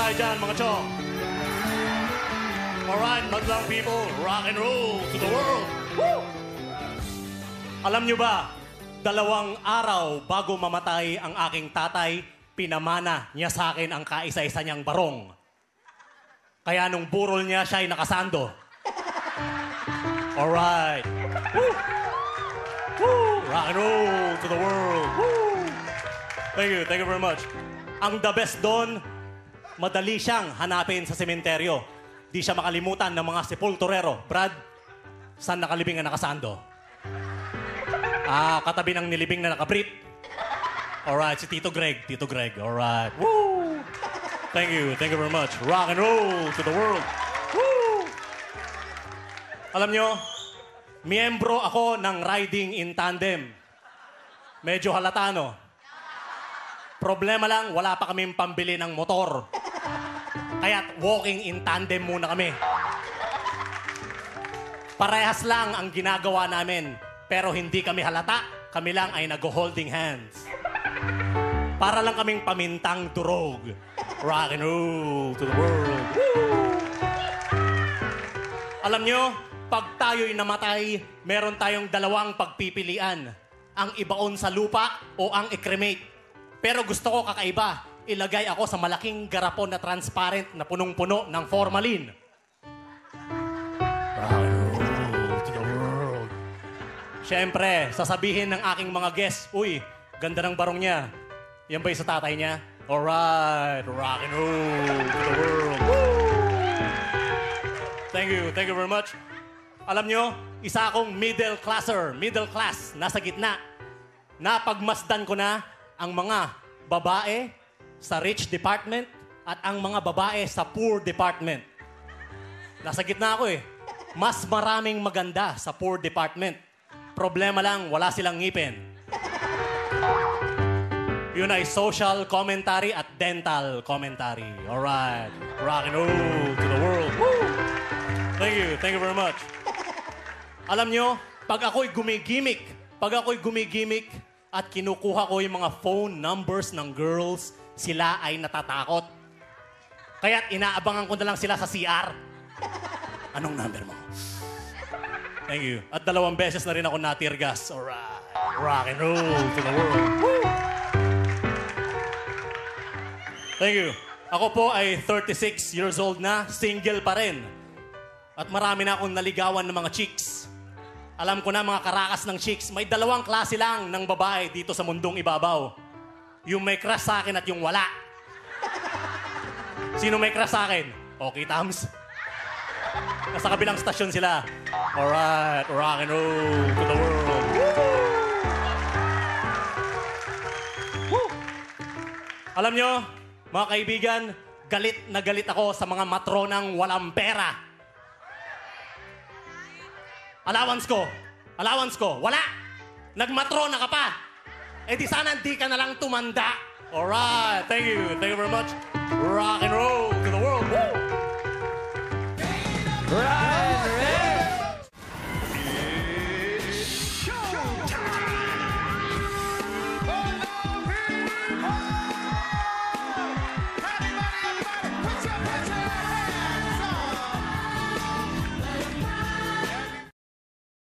tayo dyan, mga chong. Alright, madlang people, rock and roll to the world. Woo! Alam nyo ba, 2 araw bago mamatay ang aking tatay, pinamana niya sa akin ang kaisa-isa niyang barong. Kaya nung burol niya, siya ay nakasando. Alright. Woo! Woo! Rock and roll to the world. Woo! Thank you very much. Ang the best doon, madali siyang hanapin sa sementeryo. Di siya makalimutan ng mga sepulturero. Brad, saan nakalibing ang nakasando? Katabi ng nilibing na nakabrip. Alright, si Tito Greg. Alright. Woo! Thank you very much. Rock and roll to the world. Woo! Alam nyo, miyembro ako ng Riding in Tandem. Medyo halata, no? Problema lang, wala pa kaming pambili ng motor. Kaya't walking in tandem muna kami. Parehas lang ang ginagawa namin, pero hindi kami halata. Kami lang ay nag-holding hands. Para lang kaming pamintang durog. Rock and roll to the world. Woo! Alam nyo, pag tayo'y namatay, meron tayong 2 pagpipilian. Ang ibaon sa lupa o ang i-cremate. Pero gusto ko kakaiba. Ilagay ako sa malaking garapon na transparent na punong-puno ng formalin. Rock and roll to the world. Siyempre, sasabihin ng aking mga guests, uy, ganda ng barong niya. Yan ba yung sa tatay niya? Alright, rock and roll to the world. Woo! Thank you very much. Alam nyo, isa akong middle class, nasa gitna. Napagmasdan ko na ang mga babae sa rich department at ang mga babae sa poor department. Nasa gitna ako eh. Mas maraming maganda sa poor department. Problema lang, wala silang ngipin. Yun ay social commentary at dental commentary. Alright. Rock and roll to the world. Woo! Thank you very much. Alam nyo, pag ako'y gumigimik at kinukuha ko yung mga phone numbers ng girls, sila ay natatakot. Kaya't inaabangan ko na lang sila sa CR. Anong number mo? Thank you. At 2 beses na rin ako natirgas. Alright. Rock and roll to the world. Woo! Thank you. Ako po ay 36 years old na, single pa rin. At marami na akong naligawan ng mga chicks. Alam ko na mga karakas ng chicks, may 2 klase lang ng babae dito sa mundong ibabaw. Yung may crush sa akin at yung wala. Sino may crush sa akin? Okay, Tams. Nasa kabilang stasyon sila. Alright, rock and roll to the world. Woo! Alam nyo, mga kaibigan, galit na galit ako sa mga matronang walang pera. Allowance ko, wala. Nagmatrona ka pa. Eh di sana hindi ka na lang tumanda. Alright, thank you very much. Rock and roll.